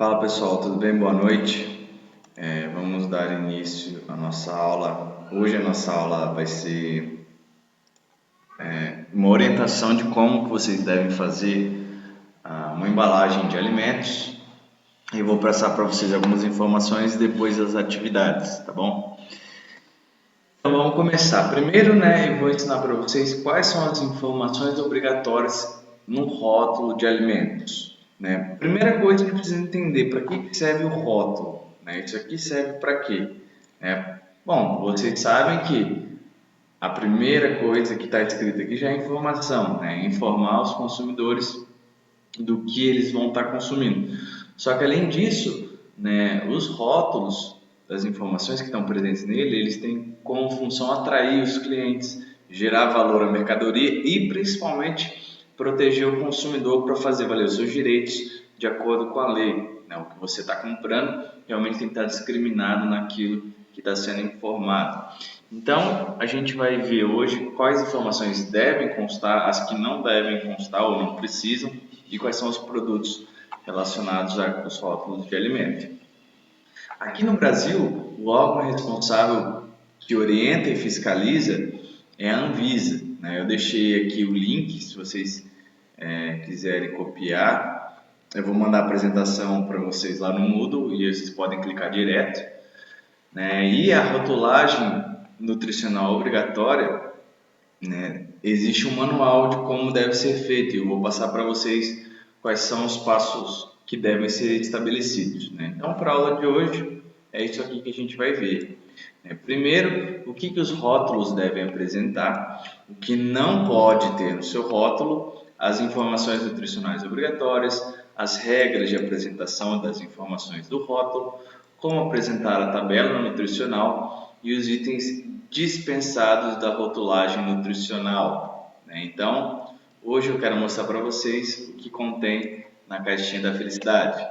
Fala pessoal, tudo bem? Boa noite. Vamos dar início à nossa aula. Hoje a nossa aula vai ser uma orientação de como que vocês devem fazer uma embalagem de alimentos. Eu vou passar para vocês algumas informações depois das atividades, tá bom? Então vamos começar. Primeiro, eu vou ensinar para vocês quais são as informações obrigatórias no rótulo de alimentos. Primeira coisa, a gente precisa entender para que serve o rótulo. Isso aqui serve para quê? Bom, vocês sabem que a primeira coisa que está escrita aqui já é informação, informar os consumidores do que eles vão estar consumindo. Só que além disso, os rótulos das informações que estão presentes nele, eles têm como função atrair os clientes, gerar valor à mercadoria e principalmente proteger o consumidor para fazer valer os seus direitos de acordo com a lei. O que você está comprando realmente tem que estar discriminado naquilo que está sendo informado. Então, a gente vai ver hoje quais informações devem constar, as que não devem constar ou não precisam, e quais são os produtos relacionados aos rótulos de alimento. Aqui no Brasil, o órgão responsável que orienta e fiscaliza é a Anvisa. Eu deixei aqui o link, se vocês quiserem copiar, eu vou mandar a apresentação para vocês lá no Moodle e vocês podem clicar direto. E a rotulagem nutricional obrigatória, existe um manual de como deve ser feito e eu vou passar para vocês quais são os passos que devem ser estabelecidos. Então, para a aula de hoje, é isso aqui que a gente vai ver. Primeiro, o que os rótulos devem apresentar, o que não pode ter no seu rótulo, as informações nutricionais obrigatórias, as regras de apresentação das informações do rótulo, como apresentar a tabela nutricional e os itens dispensados da rotulagem nutricional. Então, hoje eu quero mostrar para vocês o que contém na caixinha da felicidade.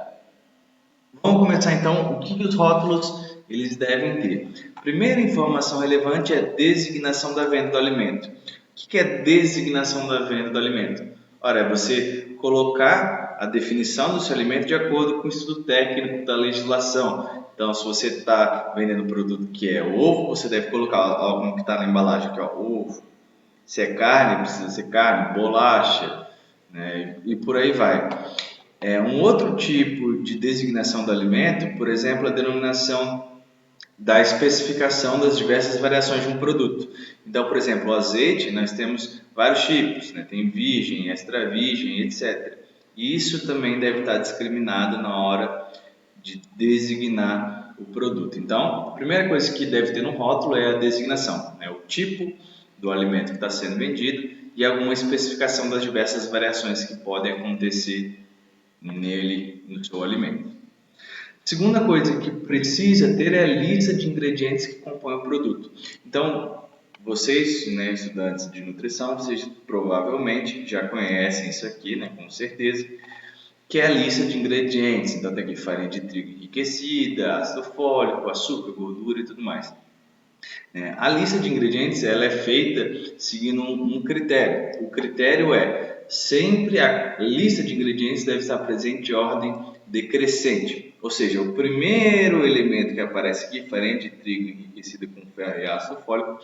Vamos começar então, o que os rótulos eles devem ter. Primeira informação relevante é a designação da venda do alimento. O que é designação da venda do alimento? Ora, é você colocar a definição do seu alimento de acordo com o estudo técnico da legislação. Então, se você está vendendo um produto que é ovo, você deve colocar algo que está na embalagem, que é ovo. Se é carne, precisa ser carne, bolacha, e por aí vai. Um outro tipo de designação do alimento, por exemplo, a denominação da especificação das diversas variações de um produto. Então, por exemplo, o azeite, nós temos vários tipos, tem virgem, extra virgem, etc. E isso também deve estar discriminado na hora de designar o produto. Então, a primeira coisa que deve ter no rótulo é a designação, o tipo do alimento que está sendo vendido e alguma especificação das diversas variações que podem acontecer nele, no seu alimento. Segunda coisa que precisa ter é a lista de ingredientes que compõem o produto. Então, vocês, estudantes de nutrição, vocês provavelmente já conhecem isso aqui, com certeza, que é a lista de ingredientes. Então, tem aqui farinha de trigo enriquecida, ácido fólico, açúcar, gordura e tudo mais. A lista de ingredientes ela é feita seguindo um critério. O critério é sempre a lista de ingredientes deve estar presente em ordem decrescente. Ou seja, o primeiro elemento que aparece aqui, farinha de trigo enriquecida com ferro e ácido fólico,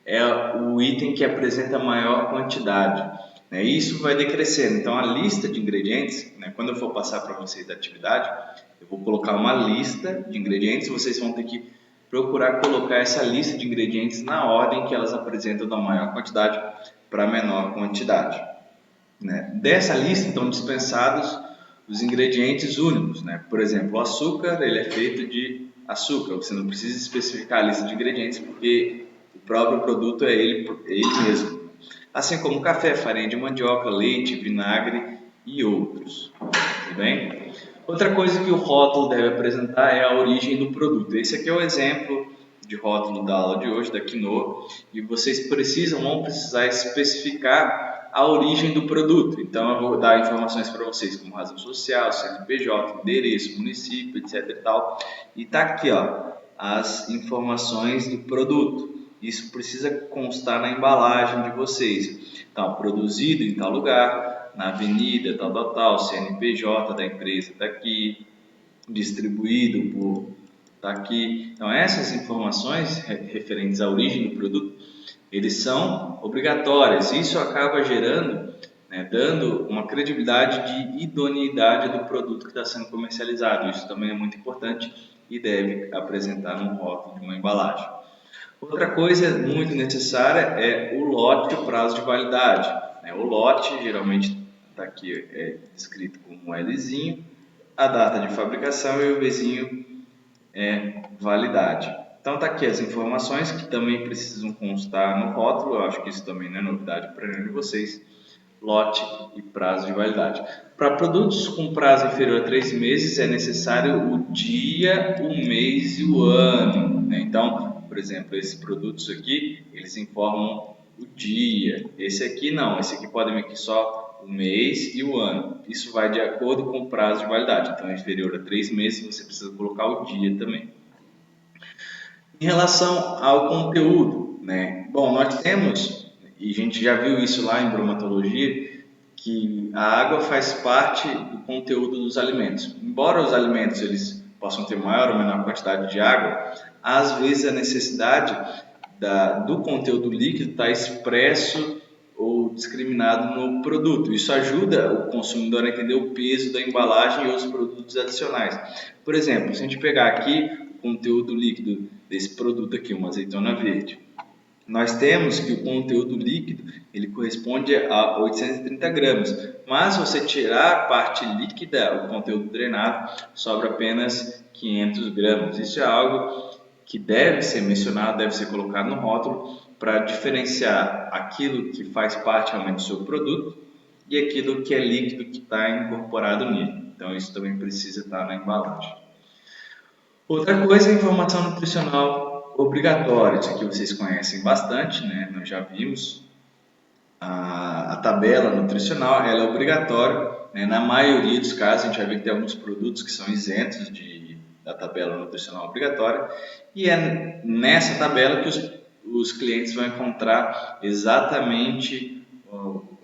é o item que apresenta maior quantidade. Isso vai decrescendo. Então, a lista de ingredientes, quando eu for passar para vocês da atividade, eu vou colocar uma lista de ingredientes, vocês vão ter que procurar colocar essa lista de ingredientes na ordem que elas apresentam da maior quantidade para a menor quantidade. Dessa lista estão dispensados os ingredientes únicos. Por exemplo, o açúcar ele é feito de açúcar, você não precisa especificar a lista de ingredientes porque o próprio produto é ele mesmo. Assim como café, farinha de mandioca, leite, vinagre e outros. Tudo bem? Outra coisa que o rótulo deve apresentar é a origem do produto. Esse aqui é o exemplo de rótulo da aula de hoje, da Quinoa, e vocês vão precisar especificar a origem do produto. Então, eu vou dar informações para vocês, como razão social, CNPJ, endereço, município, etc. E está aqui, as informações do produto. Isso precisa constar na embalagem de vocês. Então, produzido em tal lugar, na avenida, tal, CNPJ da empresa está aqui, distribuído por tá aqui. Então essas informações referentes à origem do produto, eles são obrigatórias. Isso acaba gerando, né, dando uma credibilidade de idoneidade do produto que está sendo comercializado. Isso também é muito importante e deve apresentar no rótulo de uma embalagem. Outra coisa muito necessária é o lote e o prazo de validade. O lote geralmente está aqui escrito como um Lzinho, a data de fabricação e o Vzinho é validade. Então está aqui as informações que também precisam constar no rótulo. Eu acho que isso também não é novidade para nenhum de vocês. Lote e prazo de validade. Para produtos com prazo inferior a 3 meses é necessário o dia, o mês e o ano. Então, por exemplo, esses produtos aqui, eles informam o dia. Esse aqui não, esse aqui pode vir aqui só o mês e o ano. Isso vai de acordo com o prazo de validade. Então, inferior a 3 meses, você precisa colocar o dia também. Em relação ao conteúdo, né? Bom, nós temos, e a gente já viu isso lá em bromatologia, que a água faz parte do conteúdo dos alimentos. Embora os alimentos eles possam ter maior ou menor quantidade de água, às vezes a necessidade do conteúdo líquido está expresso ou discriminado no produto. Isso ajuda o consumidor a entender o peso da embalagem e outros produtos adicionais. Por exemplo, se a gente pegar aqui o conteúdo líquido desse produto aqui, uma azeitona verde, nós temos que o conteúdo líquido ele corresponde a 830 gramas, mas se você tirar a parte líquida, o conteúdo drenado, sobra apenas 500 gramas. Isso é algo que deve ser mencionado, deve ser colocado no rótulo para diferenciar aquilo que faz parte realmente do seu produto e aquilo que é líquido que está incorporado nele. Então isso também precisa estar na embalagem. Outra coisa é a informação nutricional obrigatória. Isso aqui vocês conhecem bastante, né? Nós já vimos. A tabela nutricional ela é obrigatória, né? Na maioria dos casos a gente vai ver que tem alguns produtos que são isentos da tabela nutricional obrigatória e é nessa tabela que os clientes vão encontrar exatamente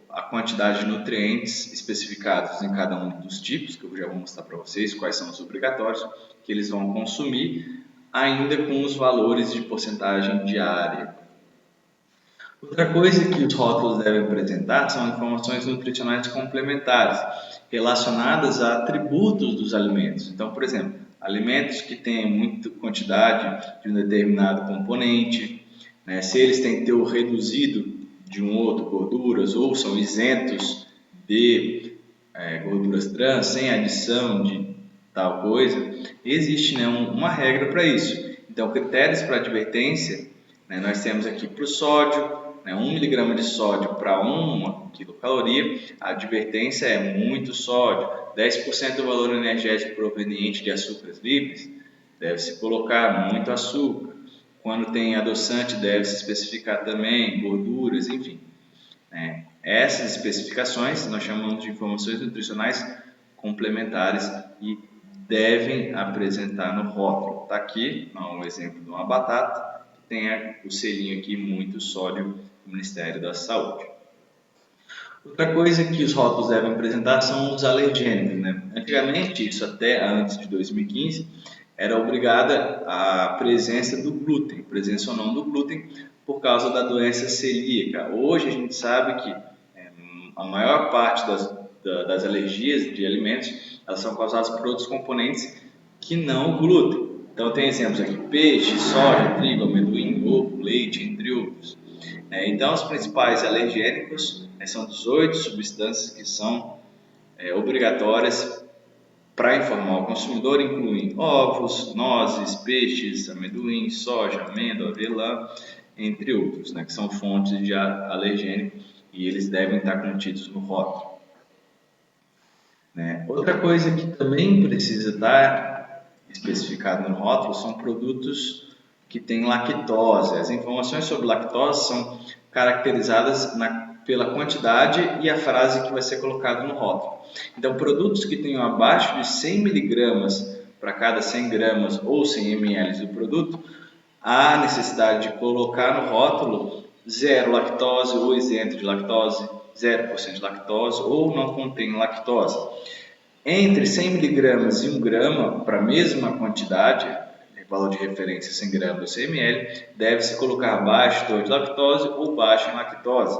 a quantidade de nutrientes especificados em cada um dos tipos, que eu já vou mostrar para vocês quais são os obrigatórios que eles vão consumir, ainda com os valores de porcentagem diária. Outra coisa que os rótulos devem apresentar são informações nutricionais complementares relacionadas a atributos dos alimentos. Então, por exemplo, alimentos que têm muita quantidade de um determinado componente, né, se eles têm teor reduzido de um outro gorduras ou são isentos de gorduras trans, sem adição de tal coisa, existe, né, uma regra para isso. Então, critérios para advertência, né, nós temos aqui para o sódio, 1 mg de sódio para 1 quilocaloria, a advertência é muito sódio, 10% do valor energético proveniente de açúcares livres, deve-se colocar muito açúcar. Quando tem adoçante, deve-se especificar também gorduras, enfim. Essas especificações nós chamamos de informações nutricionais complementares e devem apresentar no rótulo. Está aqui um exemplo de uma batata, que tem o selinho aqui, muito sódio, do Ministério da Saúde. Outra coisa que os rótulos devem apresentar são os alergênicos, né? Antigamente, isso até antes de 2015, era obrigada a presença do glúten, presença ou não do glúten, por causa da doença celíaca. Hoje a gente sabe que a maior parte das alergias de alimentos elas são causadas por outros componentes que não o glúten. Então tem exemplos aqui: peixe, soja, trigo, amendoim, ovo, leite, entre outros. Então os principais alergênicos são 18 substâncias que são obrigatórias para informar o consumidor, incluem ovos, nozes, peixes, amendoim, soja, amêndoa, avelã, entre outros, que são fontes de alergênico e eles devem estar contidos no rótulo. Outra coisa que também precisa estar especificado no rótulo são produtos que têm lactose. As informações sobre lactose são caracterizadas pela quantidade e a frase que vai ser colocada no rótulo. Então, produtos que tenham abaixo de 100 mg para cada 100 gramas ou 100 ml do produto, há necessidade de colocar no rótulo 0 lactose ou isento de lactose, 0% de lactose ou não contém lactose. entre 100 miligramas e 1 grama, para a mesma quantidade, valor de referência 100 gramas ou 100 ml, deve-se colocar baixo teor de lactose ou baixo em lactose,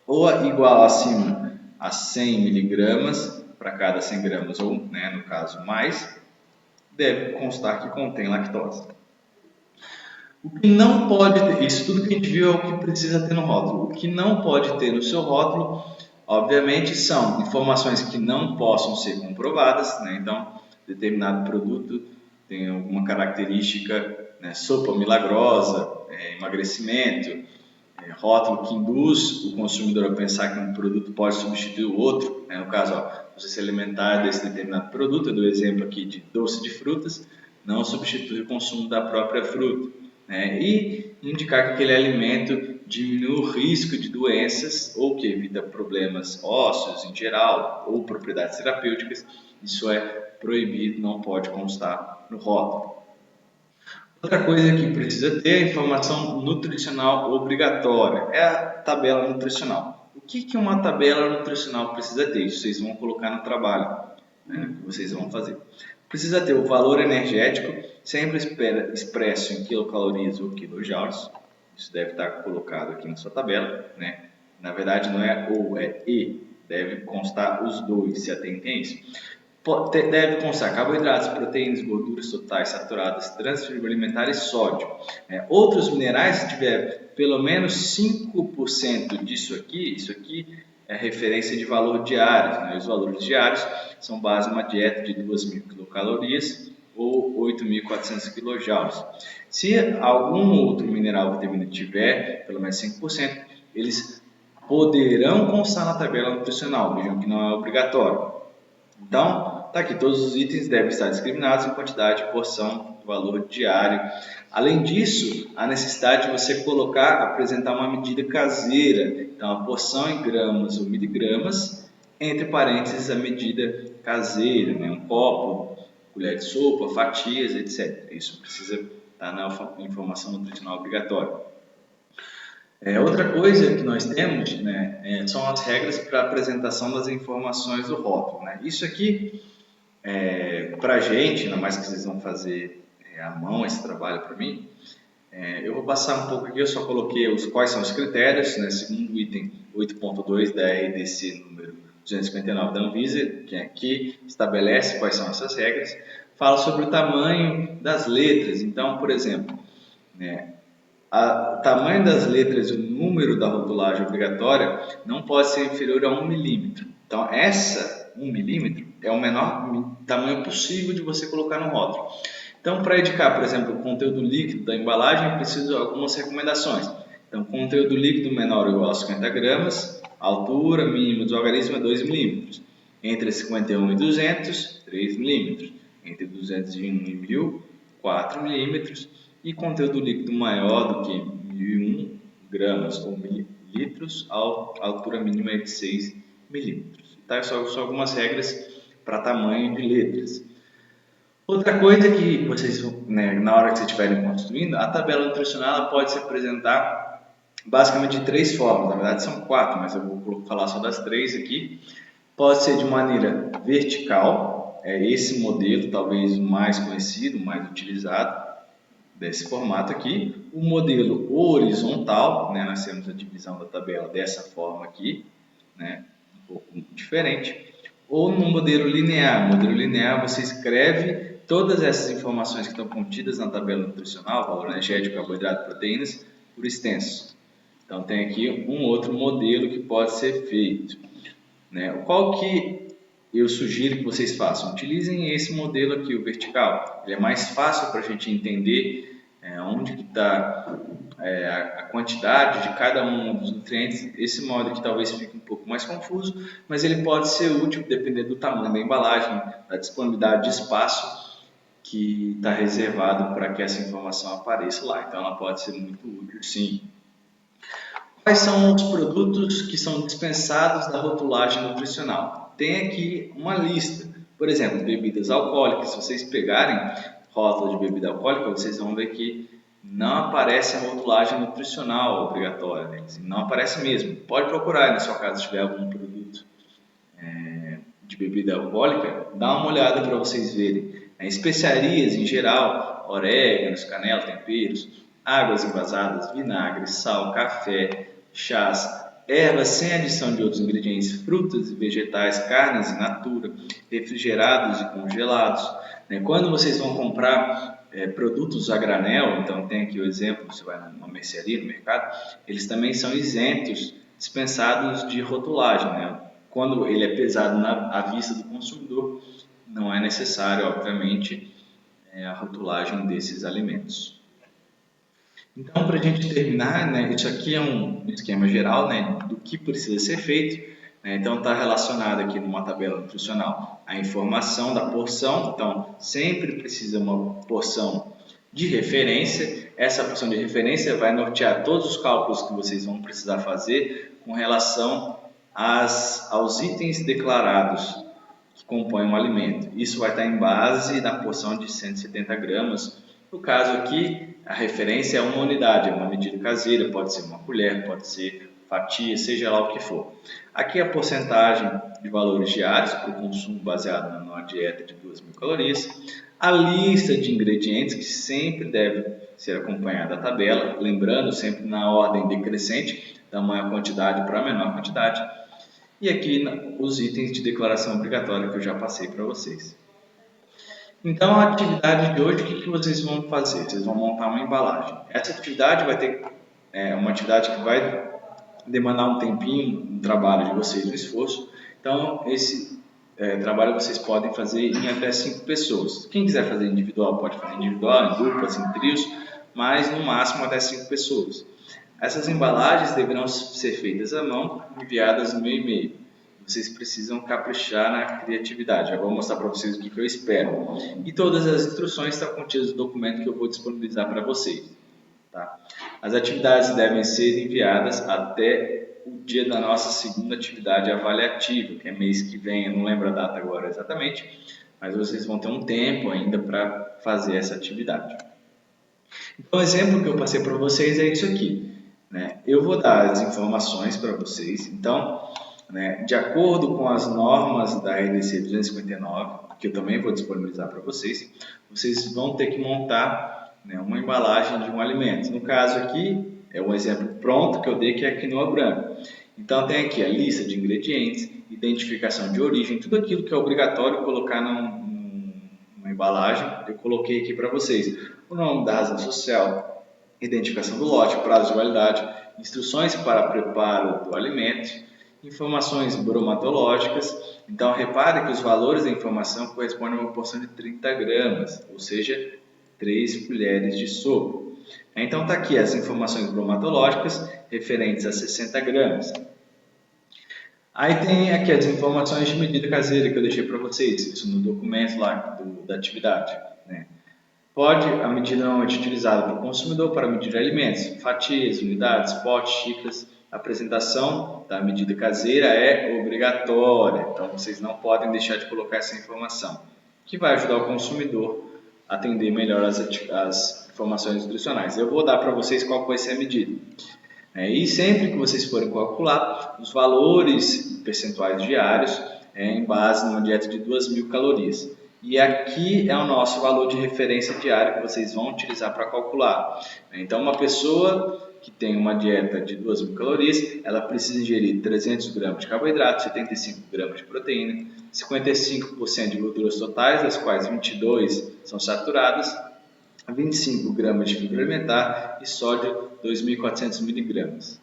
ou igual acima a 100 miligramas para cada 100 gramas, ou, no caso, mais, deve constar que contém lactose. O que não pode ter, isso tudo que a gente viu é o que precisa ter no rótulo. O que não pode ter no seu rótulo, obviamente, são informações que não possam ser comprovadas, Então, determinado produto tem alguma característica, sopa milagrosa, emagrecimento, rótulo que induz o consumidor a pensar que um produto pode substituir o outro, no caso, você se alimentar desse determinado produto, eu dou exemplo aqui de doce de frutas, não substitui o consumo da própria fruta, e indicar que aquele alimento diminui o risco de doenças ou que evita problemas ósseos em geral ou propriedades terapêuticas, isso é proibido, não pode constar no rótulo. Outra coisa que precisa ter é a informação nutricional obrigatória, é a tabela nutricional. O que uma tabela nutricional precisa ter? Isso vocês vão colocar no trabalho, que vocês vão fazer. Precisa ter o valor energético, sempre expresso em quilocalorias ou quilojoules. Isso deve estar colocado aqui na sua tabela, Na verdade não é ou, é e. Deve constar os dois, se atentem a isso. Deve constar carboidratos, proteínas, gorduras totais, saturadas, transfibra alimentar e sódio. Outros minerais, se tiver pelo menos 5% disso aqui, isso aqui é referência de valor diário. Os valores diários são base em uma dieta de 2.000 quilocalorias ou 8.400 quilojoules. Se algum outro mineral ou vitamina tiver pelo menos 5%, eles poderão constar na tabela nutricional, vejam que não é obrigatório. Então, está aqui, todos os itens devem estar discriminados em quantidade, porção, valor diário. Além disso, a necessidade de você apresentar uma medida caseira, então a porção em gramas ou miligramas, entre parênteses a medida caseira, um copo, colher de sopa, fatias, etc. Isso precisa estar na informação nutricional obrigatória. Outra coisa que nós temos são as regras para a apresentação das informações do rótulo. Isso aqui, para a gente, ainda mais que vocês vão fazer à mão esse trabalho para mim, eu vou passar um pouco aqui, eu só coloquei quais são os critérios, segundo o item 8.2 da RDC número 259 da Anvisa, que aqui estabelece quais são essas regras, fala sobre o tamanho das letras. Então, por exemplo, o tamanho das letras e o número da rotulagem obrigatória não pode ser inferior a 1 milímetro. Então, 1 milímetro é o menor tamanho possível de você colocar no rótulo. Então, para indicar, por exemplo, o conteúdo líquido da embalagem, eu preciso de algumas recomendações. Então, conteúdo líquido menor ou igual a 50 gramas, altura mínima dos organismos é 2 milímetros. Entre 51 e 200, 3 milímetros. Entre 201 e 1000, 4 milímetros. E conteúdo líquido maior do que 1.001 gramas ou mililitros, a altura mínima é de 6 milímetros. Tá? Só algumas regras para tamanho de letras. Outra coisa que vocês, na hora que vocês estiverem construindo, a tabela nutricional pode se apresentar basicamente de 3 formas. Na verdade são 4, mas eu vou falar só das 3 aqui. Pode ser de maneira vertical, esse modelo talvez o mais conhecido, mais utilizado, desse formato aqui. O modelo horizontal, nós temos a divisão da tabela dessa forma aqui, um pouco diferente. Ou no modelo linear. No modelo linear você escreve todas essas informações que estão contidas na tabela nutricional, valor energético, carboidrato, proteínas, por extenso. Então tem aqui um outro modelo que pode ser feito. Qual que eu sugiro que vocês façam? Utilizem esse modelo aqui, o vertical. Ele é mais fácil para a gente entender onde que está a quantidade de cada um dos nutrientes. Esse modo aqui talvez fique um pouco mais confuso, mas ele pode ser útil dependendo do tamanho da embalagem, da disponibilidade de espaço que está reservado para que essa informação apareça lá. Então ela pode ser muito útil, sim. Quais são os produtos que são dispensados da rotulagem nutricional? Tem aqui uma lista. Por exemplo, bebidas alcoólicas. Se vocês pegarem rótulo de bebida alcoólica, vocês vão ver que não aparece a rotulagem nutricional obrigatória. Não aparece mesmo. Pode procurar na sua casa se tiver algum produto de bebida alcoólica, dá uma olhada para vocês verem. Especiarias em geral, oréganos, canela, temperos, águas envasadas, vinagre, sal, café, chás, ervas sem adição de outros ingredientes, frutas e vegetais, carnes in natura, refrigerados e congelados. Quando vocês vão comprar produtos a granel, então tem aqui o exemplo, você vai numa mercearia, no mercado, eles também são isentos, dispensados de rotulagem. Quando ele é pesado à vista do consumidor, não é necessário, obviamente, a rotulagem desses alimentos. Então, para a gente terminar, isso aqui é um esquema geral do que precisa ser feito. Então, está relacionado aqui numa tabela nutricional a informação da porção. Então, sempre precisa uma porção de referência. Essa porção de referência vai nortear todos os cálculos que vocês vão precisar fazer com relação aos itens declarados que compõem o alimento. Isso vai estar em base na porção de 170 gramas. No caso aqui, a referência é uma unidade, é uma medida caseira, pode ser uma colher, pode ser fatia, seja lá o que for. Aqui a porcentagem de valores diários para o consumo baseado numa dieta de 2.000 calorias. A lista de ingredientes, que sempre deve ser acompanhada da tabela, lembrando sempre na ordem decrescente, da maior quantidade para a menor quantidade. E aqui os itens de declaração obrigatória que eu já passei para vocês. Então, a atividade de hoje, o que vocês vão fazer? Vocês vão montar uma embalagem. Essa atividade vai ter uma atividade que vai demandar um tempinho, um trabalho de vocês, um esforço. Então, esse trabalho vocês podem fazer em até 5 pessoas. Quem quiser fazer individual, pode fazer individual, em duplas, em trios, mas no máximo até 5 pessoas. Essas embalagens deverão ser feitas à mão, enviadas no meu e-mail. Vocês precisam caprichar na criatividade. Eu vou mostrar para vocês o que eu espero. E todas as instruções estão contidas no documento que eu vou disponibilizar para vocês. Tá? As atividades devem ser enviadas até o dia da nossa segunda atividade avaliativa, que é mês que vem, eu não lembro a data agora exatamente, mas vocês vão ter um tempo ainda para fazer essa atividade. Então, o exemplo que eu passei para vocês é isso aqui. Eu vou dar as informações para vocês. Então, de acordo com as normas da RDC 259, que eu também vou disponibilizar para vocês, vocês vão ter que montar uma embalagem de um alimento. No caso aqui, é um exemplo pronto que eu dei, que é a quinoa branca. Então, tem aqui a lista de ingredientes, identificação de origem, tudo aquilo que é obrigatório colocar numa embalagem, eu coloquei aqui para vocês. O nome da razão social, identificação do lote, prazo de validade, instruções para preparo do alimento, informações bromatológicas. Então, repare que os valores da informação correspondem a uma porção de 30 gramas, ou seja, 3 colheres de sopa. Então, está aqui as informações bromatológicas referentes a 60 gramas. Aí tem aqui as informações de medida caseira que eu deixei para vocês, isso no documento lá da atividade. A medida normalmente utilizada pelo consumidor para medir alimentos, fatias, unidades, potes, xícaras. A apresentação da medida caseira é obrigatória, então vocês não podem deixar de colocar essa informação, que vai ajudar o consumidor a atender melhor as informações nutricionais. Eu vou dar para vocês qual vai ser a medida. E sempre que vocês forem calcular os valores percentuais diários em base numa dieta de 2.000 calorias. E aqui é o nosso valor de referência diário que vocês vão utilizar para calcular. Então, uma pessoa que tem uma dieta de 2.000 calorias, ela precisa ingerir 300 gramas de carboidrato, 75 gramas de proteína, 55% de gorduras totais, das quais 22 são saturadas, 25 gramas de fibra alimentar e sódio 2.400 miligramas.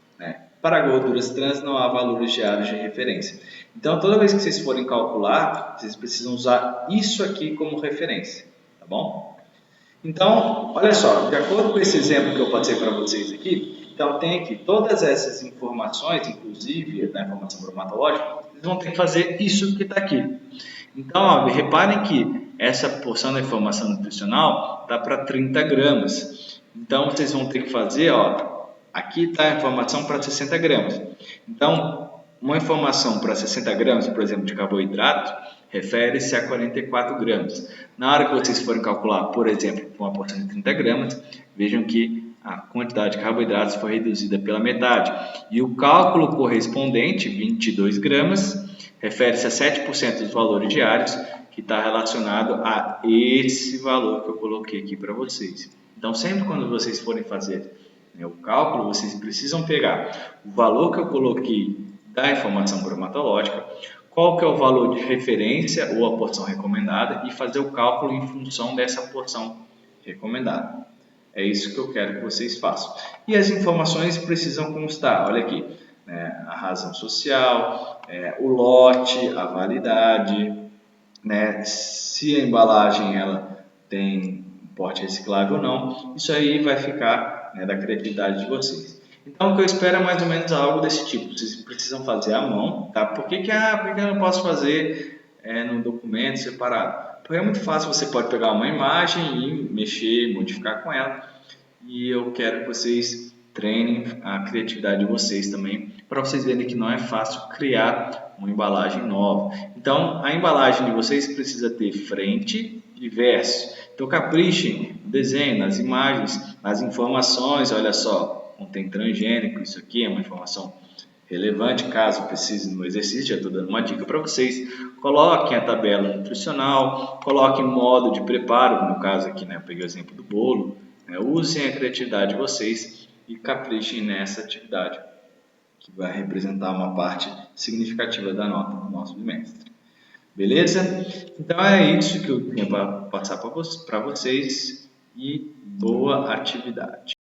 Para gorduras trans não há valores diários de referência. Então, toda vez que vocês forem calcular, vocês precisam usar isso aqui como referência, tá bom? Então, olha só, de acordo com esse exemplo que eu passei para vocês aqui, então tem aqui todas essas informações, inclusive da informação bromatológica, vocês vão ter que fazer isso que está aqui. Então, reparem que essa porção da informação nutricional está para 30 gramas. Então, vocês vão ter que fazer, aqui está a informação para 60 gramas. Então, uma informação para 60 gramas, por exemplo, de carboidrato, refere-se a 44 gramas. Na hora que vocês forem calcular, por exemplo, uma porção de 30 gramas, vejam que a quantidade de carboidratos foi reduzida pela metade. E o cálculo correspondente, 22 gramas, refere-se a 7% dos valores diários, que está relacionado a esse valor que eu coloquei aqui para vocês. Então, sempre quando vocês forem fazer o cálculo, vocês precisam pegar o valor que eu coloquei da informação bromatológica, qual que é o valor de referência ou a porção recomendada e fazer o cálculo em função dessa porção recomendada. É isso que eu quero que vocês façam. E as informações precisam constar, olha aqui, né, a razão social, o lote, a validade, né, se a embalagem ela tem porte reciclável ou não. Isso aí vai ficar, né, da criatividade de vocês. Então, o que eu espero é mais ou menos algo desse tipo. Vocês precisam fazer à mão, tá? Por que eu não posso fazer no documento separado? Porque é muito fácil, você pode pegar uma imagem e mexer, modificar com ela. E eu quero que vocês treinem a criatividade de vocês também, para vocês verem que não é fácil criar uma embalagem nova. Então, a embalagem de vocês precisa ter frente e verso. Então, caprichem no desenho, nas imagens, nas informações. Olha só, contém transgênico, isso aqui é uma informação relevante, caso precise no exercício, já estou dando uma dica para vocês. Coloquem a tabela nutricional, coloquem modo de preparo, no caso aqui, né, eu peguei o exemplo do bolo, né, usem a criatividade de vocês e caprichem nessa atividade, que vai representar uma parte significativa da nota do nosso bimestre. Beleza? Então é isso que eu tinha para passar para vocês e boa atividade.